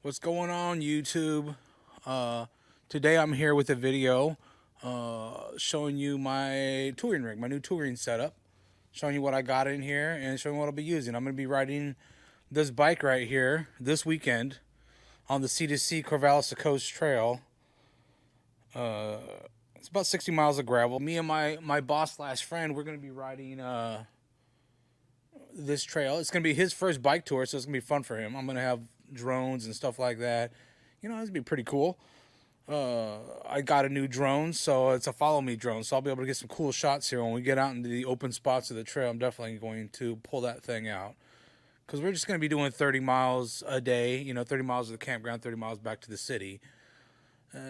What's going on, YouTube? Today I'm here with a video showing you my touring rig, my new touring setup, showing you what I got in here and showing what I'll be using. I'm going to be riding this bike right here this weekend on the C2C Corvallis Coast Trail. It's about 60 miles of gravel. Me and my boss slash friend, we're going to be riding this trail. It's going to be his first bike tour, so it's going to be fun for him. I'm going to have drones and stuff like that. You know, it's going to be pretty cool. I got a new drone, so it's a follow me drone, so I'll be able to get some cool shots here when we get out into the open spots of the trail. I'm definitely going to pull that thing out because we're just going to be doing 30 miles a day, you know, 30 miles to the campground, 30 miles back to the city.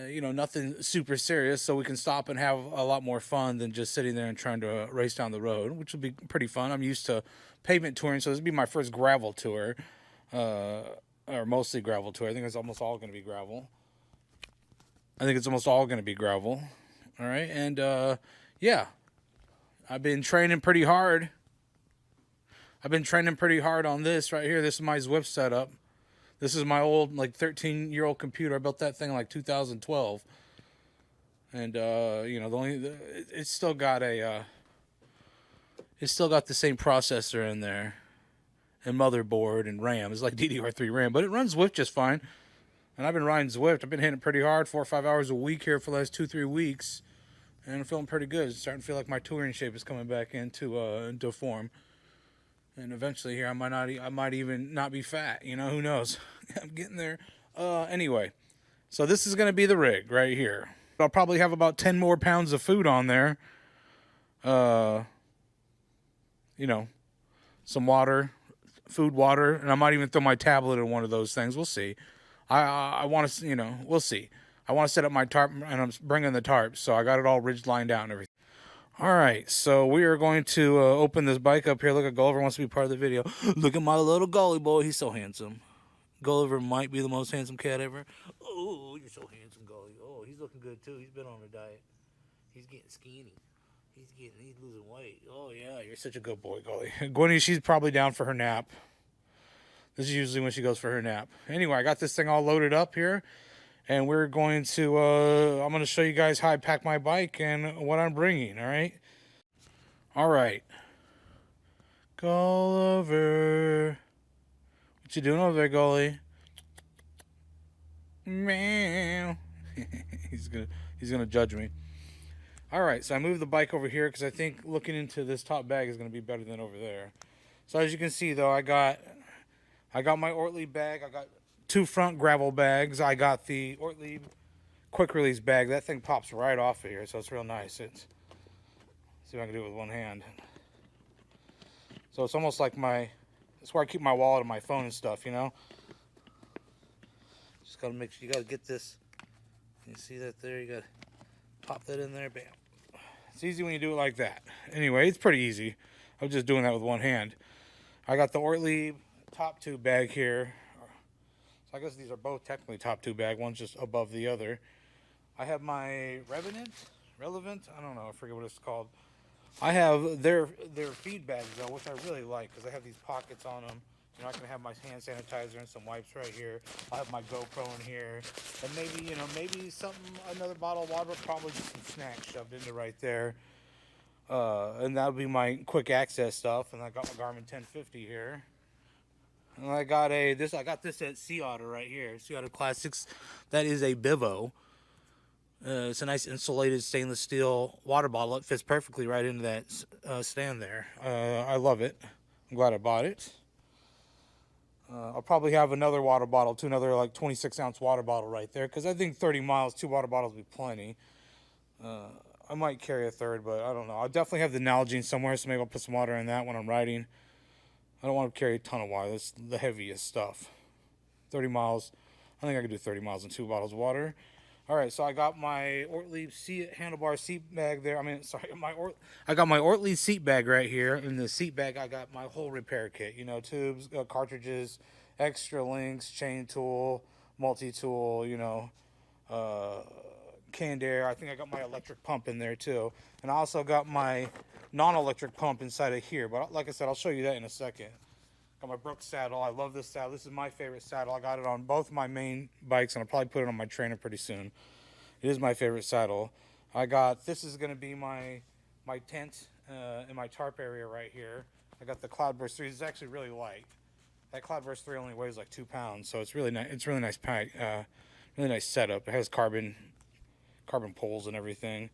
You know, nothing super serious, so we can stop and have a lot more fun than just sitting there and trying to race down the road, which will be pretty fun. I'm used to pavement touring, so this will be my first gravel tour, or mostly gravel tour. I think it's almost all going to be gravel. All right, and yeah, I've been training pretty hard. On this right here. This is my Zwift setup. This is my old, like, 13-year-old computer. I built that thing in, like, 2012. And, you know, it's still got the same processor in there. And motherboard and RAM. It's like DDR3 RAM. But it runs Zwift just fine. And I've been riding Zwift. I've been hitting it pretty hard, 4 or 5 hours a week here for the last 2-3 weeks. And I'm feeling pretty good. It's starting to feel like my touring shape is coming back into form. And eventually here, I might even not be fat. You know, who knows? I'm getting there. Anyway, so this is going to be the rig right here. I'll probably have about 10 more pounds of food on there. You know, some water, water, and I might even throw my tablet in one of those things. We'll see. I want to, you know, we'll see. I want to set up my tarp, and I'm bringing the tarp, so I got it all ridge lined out and everything. All right, so we are going to open this bike up here. Look at Gulliver wants to be part of the video. Look at my little Gully boy. He's so handsome. Gulliver might be the most handsome cat ever. Oh, you're so handsome, Gully. Oh, he's looking good, too. He's been on a diet. He's getting skinny. He's losing weight. Oh, yeah, you're such a good boy, Gully. Gwenny, she's probably down for her nap. This is usually when she goes for her nap. Anyway, I got this thing all loaded up here. And we're going to, I'm going to show you guys how I pack my bike and what I'm bringing, all right? All right. Gulliver. What you doing over there, Gully? Meow. He's gonna judge me. All right, so I moved the bike over here because I think looking into this top bag is going to be better than over there. So as you can see, though, I got my Ortlieb bag. I got 2 front gravel bags. I got the Ortlieb quick release bag. That thing pops right off of here, so it's real nice. See if I can do it with one hand. So it's almost like that's where I keep my wallet and my phone and stuff, you know. Just gotta make sure, you gotta get this. You see that there? You gotta pop that in there, bam. It's easy when you do it like that. Anyway, it's pretty easy. I was just doing that with one hand. I got the Ortlieb top tube bag here. I guess these are both technically top tube bag. One's just above the other. I have my Relevant. I don't know. I forget what it's called. I have their feed bags though, which I really like because they have these pockets on them. You know, I can have my hand sanitizer and some wipes right here. I'll have my GoPro in here, and maybe, you know, another bottle of water, probably just some snacks shoved into right there. And that would be my quick access stuff. And I got my Garmin 1050 here. And I got this at Sea Otter right here. Sea Otter Classics. That is a Bivo. It's a nice insulated stainless steel water bottle. It fits perfectly right into that stand there. I love it. I'm glad I bought it. I'll probably have another water bottle too, another like 26-ounce water bottle right there, because I think 30 miles, 2 water bottles will be plenty. I might carry a third, but I don't know. I'll definitely have the Nalgene somewhere, so maybe I'll put some water in that when I'm riding. I don't want to carry a ton of water. That's the heaviest stuff. 30 miles. I think I could do 30 miles in 2 bottles of water. All right, so I got my Ortlieb handlebar seat bag there. I got my Ortlieb seat bag right here. In the seat bag, I got my whole repair kit. You know, tubes, cartridges, extra links, chain tool, multi-tool, you know, canned air. I think I got my electric pump in there too. And I also got my non-electric pump inside of here. But like I said, I'll show you that in a second. Got my Brooks saddle. I love this saddle. This is my favorite saddle. I got it on both my main bikes, and I'll probably put it on my trainer pretty soon. It is my favorite saddle. This is going to be my tent in my tarp area right here. I got the Cloudburst 3. It's actually really light. That Cloudburst 3 only weighs like 2 pounds, so it's really nice. It's really nice pack, really nice setup. It has carbon poles and everything,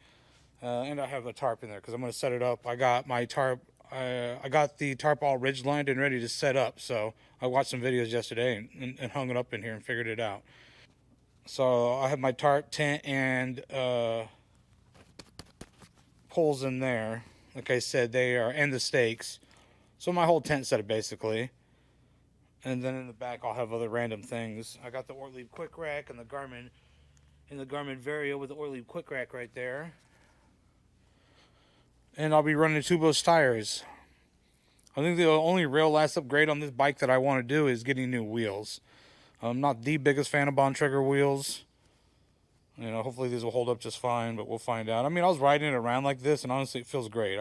and I have a tarp in there because I'm going to set it up. I got my tarp. I got the tarp all ridge lined and ready to set up. So I watched some videos yesterday and hung it up in here and figured it out. So I have my tarp, tent, and poles in there. Like I said, they are, and the stakes. So my whole tent setup basically. And then in the back I'll have other random things. I got the Ortlieb quick rack and the Garmin Vario with the Ortlieb quick rack right there. And I'll be running tubeless tires. I think the only real last upgrade on this bike that I want to do is getting new wheels. I'm not the biggest fan of Bontrager wheels. You know, hopefully these will hold up just fine, but we'll find out. I mean, I was riding it around like this, and honestly, it feels great.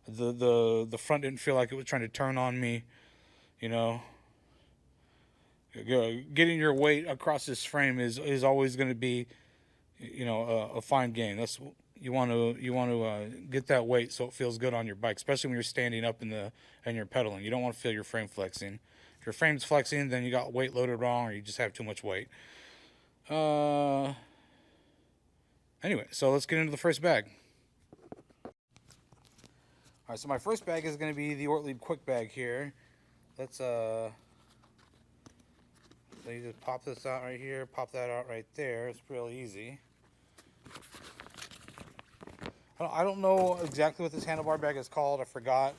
The front didn't feel like it was trying to turn on me. You know, getting your weight across this frame is always going to be, you know, a fine game. That's you want to get that weight so it feels good on your bike, especially when you're standing up and you're pedaling. You don't want to feel your frame flexing. If your frame's flexing, then you got weight loaded wrong, or you just have too much weight. Anyway, so let's get into the first bag. All right, so my first bag is going to be the Ortlieb quick bag here. Let's so you just pop this out right here, pop that out right there. It's real easy. I don't know exactly what this handlebar bag is called. I forgot.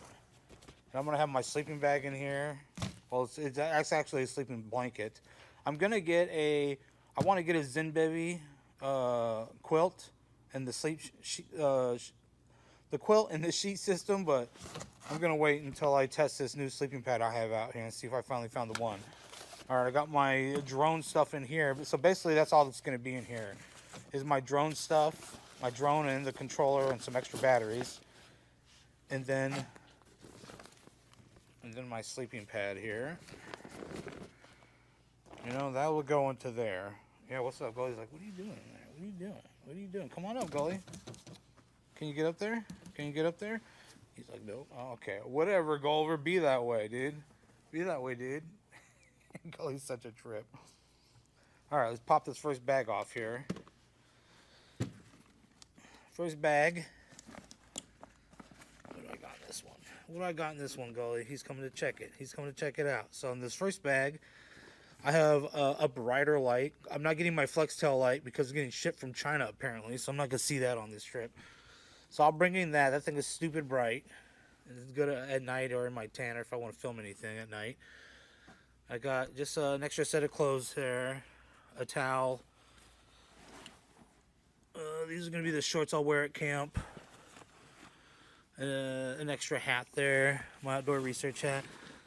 And I'm going to have my sleeping bag in here. Well, it's actually a sleeping blanket. I want to get a Zenbevy quilt and the quilt and the sheet system, but I'm going to wait until I test this new sleeping pad I have out here and see if I finally found the one. All right, I got my drone stuff in here. So basically that's all that's going to be in here is my drone stuff, my drone and the controller and some extra batteries. And then my sleeping pad here. You know, that will go into there. Yeah, what's up, Gully's like, what are you doing there? What are you doing? What are you doing? Come on up, Gully. Can you get up there? Can you get up there? He's like, nope. Oh, okay. Whatever, Gulliver. Be that way, dude. Be that way, dude. Gully's such a trip. All right, let's pop this first bag off here. First bag. What do I got in this one? What do I got in this one, Gully? He's coming to check it. He's coming to check it out. So in this first bag, I have a brighter light. I'm not getting my flex tail light because it's getting shipped from China apparently, so I'm not going to see that on this trip. So I'll bring in that. That thing is stupid bright. It's good at night or in my tent or if I want to film anything at night. I got just an extra set of clothes there, a towel. These are going to be the shorts I'll wear at camp. An extra hat there, my outdoor research hat,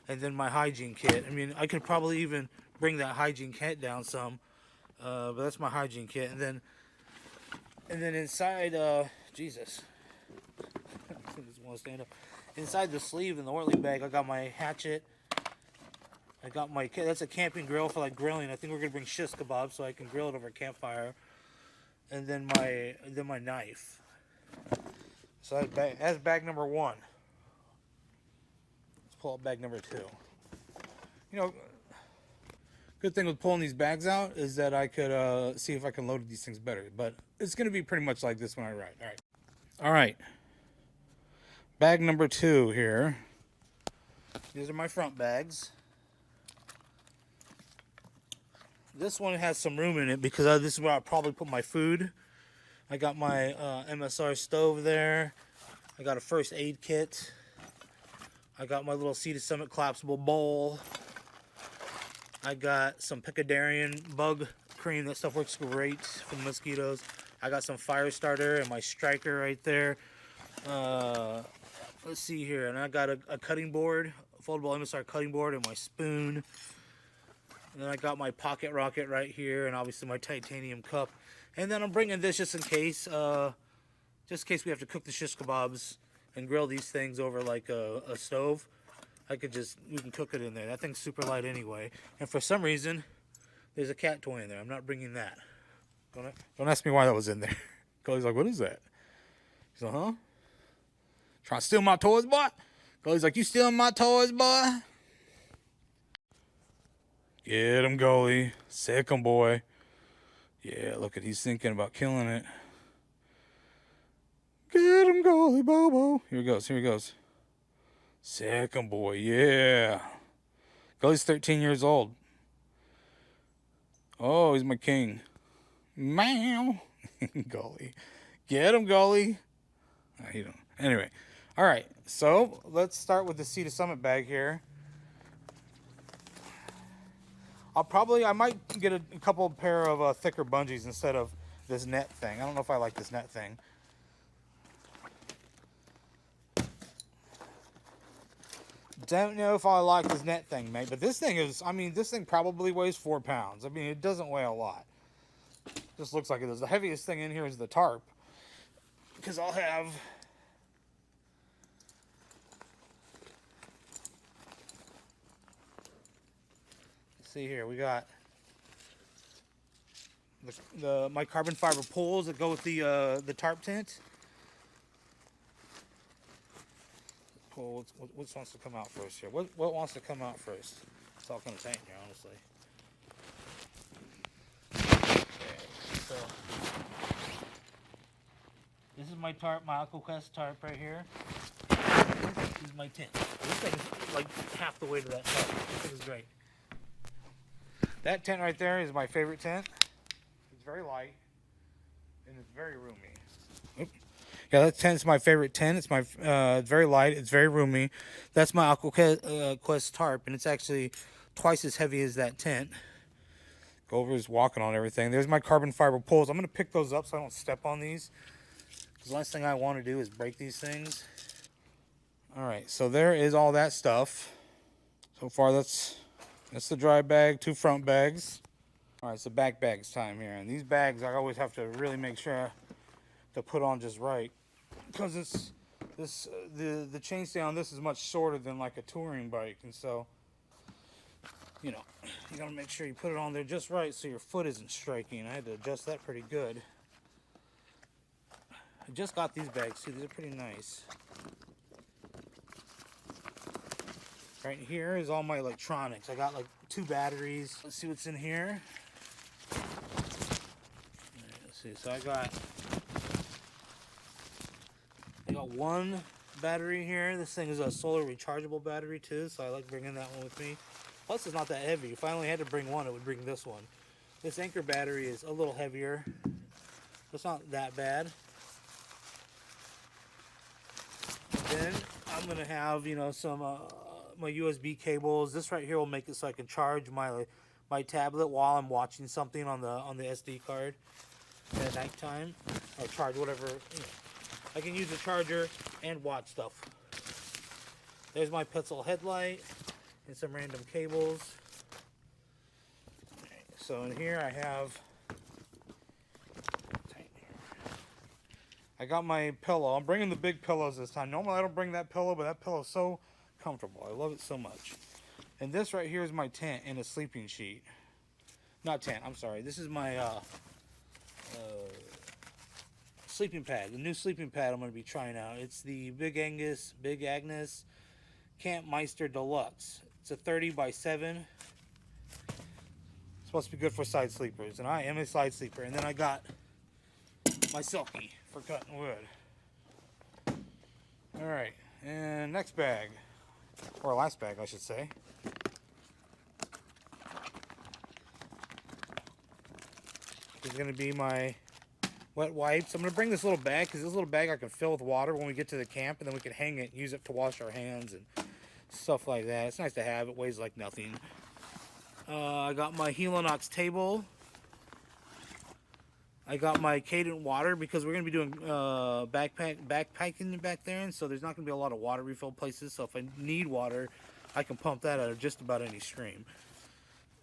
and then my hygiene kit. I mean, I could probably even bring that hygiene kit down some, but that's my hygiene kit. And then inside, Jesus, I just want to stand up. Inside the sleeve in the Ortlieb bag, I got my hatchet. I got my, that's a camping grill for like grilling. I think we're gonna bring shish kebab so I can grill it over a campfire. And then my knife. So that's bag number one. Let's pull out bag number two. You know, good thing with pulling these bags out is that I could see if I can load these things better. But it's gonna be pretty much like this when I ride. All right. All right. Bag number two here. These are my front bags. This one has some room in it because this is where I'll probably put my food. I got my MSR stove there. I got a first aid kit. I got my little Sea to Summit collapsible bowl. I got some Picadarian bug cream. That stuff works great for the mosquitoes. I got some fire starter and my striker right there. Let's see here. And I got a cutting board, a foldable MSR cutting board, and my spoon. And then I got my pocket rocket right here, and obviously my titanium cup. And then I'm bringing this just in case we have to cook the shish kebabs and grill these things over like a stove. we can cook it in there. That thing's super light anyway. And for some reason, there's a cat toy in there. I'm not bringing that. Don't ask me why that was in there. Gully's like, what is that? He's like, huh? Trying to steal my toys, boy? Gully's like, you stealing my toys, boy? Get him, Gully. Sick him, boy. Yeah, look at, he's thinking about killing it. Get him, Gully Bobo. Here he goes, here he goes. Sick him, boy, yeah. Gully's 13 years old. Oh, he's my king. Meow. Gully. Get him, Gully. You don't. Anyway. All right. So let's start with the Sea to Summit bag here. I might get a couple pair of thicker bungees instead of this net thing. I don't know if I like this net thing. Don't know if I like this net thing, mate. But this thing is, I mean, this thing probably weighs 4 pounds. I mean, it doesn't weigh a lot. Just looks like it is. The heaviest thing in here is the tarp. Because I'll have... See here, we got my carbon fiber poles that go with the tarp tent. Pole, what wants to come out first here? What wants to come out first? It's all kind of tight here, honestly. Okay, so this is my tarp, my AquaQuest tarp right here. This is my tent. This thing is like half the weight of that tarp. This thing is great. That tent right there is my favorite tent. It's very light and it's very roomy. Oop. Yeah, that tent's my favorite tent. It's very light. It's very roomy. That's my AquaQuest tarp, and it's actually twice as heavy as that tent. Gover is walking on everything. There's my carbon fiber poles. I'm gonna pick those up so I don't step on these. Because the last thing I want to do is break these things. All right, so there is all that stuff. So far, that's the dry bag, 2 front bags. All right, so back bags time here. And these bags, I always have to really make sure to put on just right. Because the chainstay on this is much shorter than like a touring bike. And so, you know, you gotta make sure you put it on there just right so your foot isn't striking. I had to adjust that pretty good. I just got these bags too, these are pretty nice. Right here is all my electronics. I got like 2 batteries. Let's see what's in here. Let's see. So I got 1 battery here. This thing is a solar rechargeable battery too, so I like bringing that one with me. Plus, it's not that heavy. If I only had to bring one, it would bring this one. This Anchor battery is a little heavier. It's not that bad. Then I'm gonna have, you know, some my USB cables. This right here will make it so I can charge my tablet while I'm watching something on the SD card at nighttime, or charge whatever. You know. I can use the charger and watch stuff. There's my pencil headlight and some random cables. So in here I got my pillow. I'm bringing the big pillows this time. Normally I don't bring that pillow, but that pillow is so comfortable. I love it so much. And this right here is my tent and a sleeping sheet. Not tent, I'm sorry. This is my sleeping pad. The new sleeping pad I'm going to be trying out. It's the Big Agnes Camp Meister Deluxe. It's a 30 by 7. It's supposed to be good for side sleepers, and I am a side sleeper. And then I got my Silky for cutting wood. Alright, and next bag. Or last bag, I should say. This is going to be my wet wipes. I'm going to bring this little bag, because this little bag I can fill with water when we get to the camp, and then we can hang it and use it to wash our hands and stuff like that. It's nice to have. It weighs like nothing. I got my Helinox table. I got my Cadent water, because we're going to be doing backpacking back there, and so there's not going to be a lot of water refill places. So if I need water, I can pump that out of just about any stream.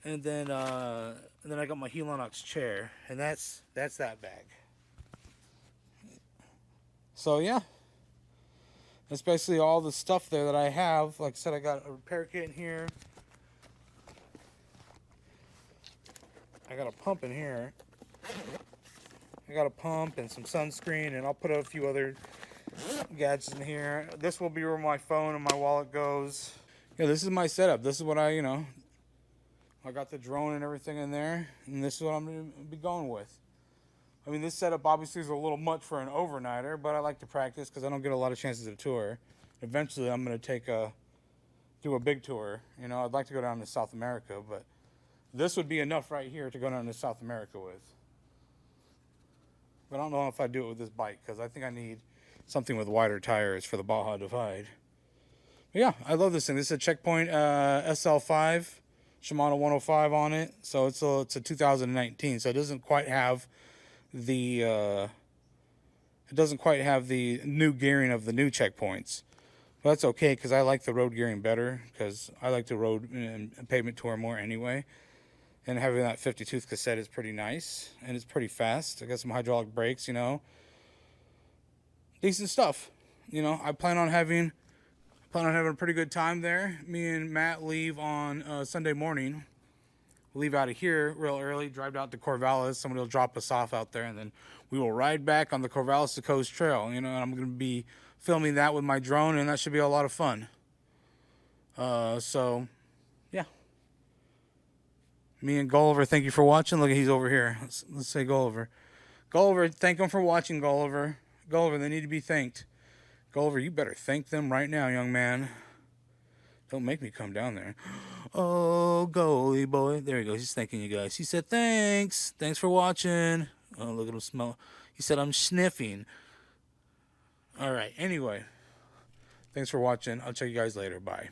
And then I got my Helinox chair, and that's that bag. So yeah, That's basically all the stuff there that I have. Like I said, I got a repair kit in here. I got a pump in here. I got a pump and some sunscreen, and I'll put a few other gadgets in here. This will be where my phone and my wallet goes. Yeah, this is my setup. This is what I got the drone and everything in there, and this is what I'm going to be going with. I mean, this setup obviously is a little much for an overnighter, but I like to practice because I don't get a lot of chances to tour. Eventually, I'm going to do a big tour. I'd like to go down to South America, but this would be enough right here to go down to South America with. But I don't know if I'd do it with this bike because I think I need something with wider tires for the Baja Divide. But yeah, I love this thing. This is a Checkpoint SL5, Shimano 105 on it. So it's a 2019. So it doesn't quite have the new gearing of the new Checkpoints. But that's okay because I like the road gearing better because I like to road and pavement tour more anyway. And having that 50-tooth cassette is pretty nice, and it's pretty fast. I got some hydraulic brakes, decent stuff. I plan on having a pretty good time there. Me and Matt leave on Sunday morning. We'll leave out of here real early, drive out to Corvallis. Somebody will drop us off out there, and then we will ride back on the Corvallis to Coast Trail. And I'm going to be filming that with my drone, and that should be a lot of fun. So, yeah. Me and Gulliver, thank you for watching. Look, he's over here. Let's say Gulliver. Gulliver, thank them for watching, Gulliver. Gulliver, they need to be thanked. Gulliver, you better thank them right now, young man. Don't make me come down there. Oh, goalie boy. There he goes. He's thanking you guys. He said, thanks. Thanks for watching. Oh, look at him smell. He said, I'm sniffing. All right. Anyway, thanks for watching. I'll check you guys later. Bye.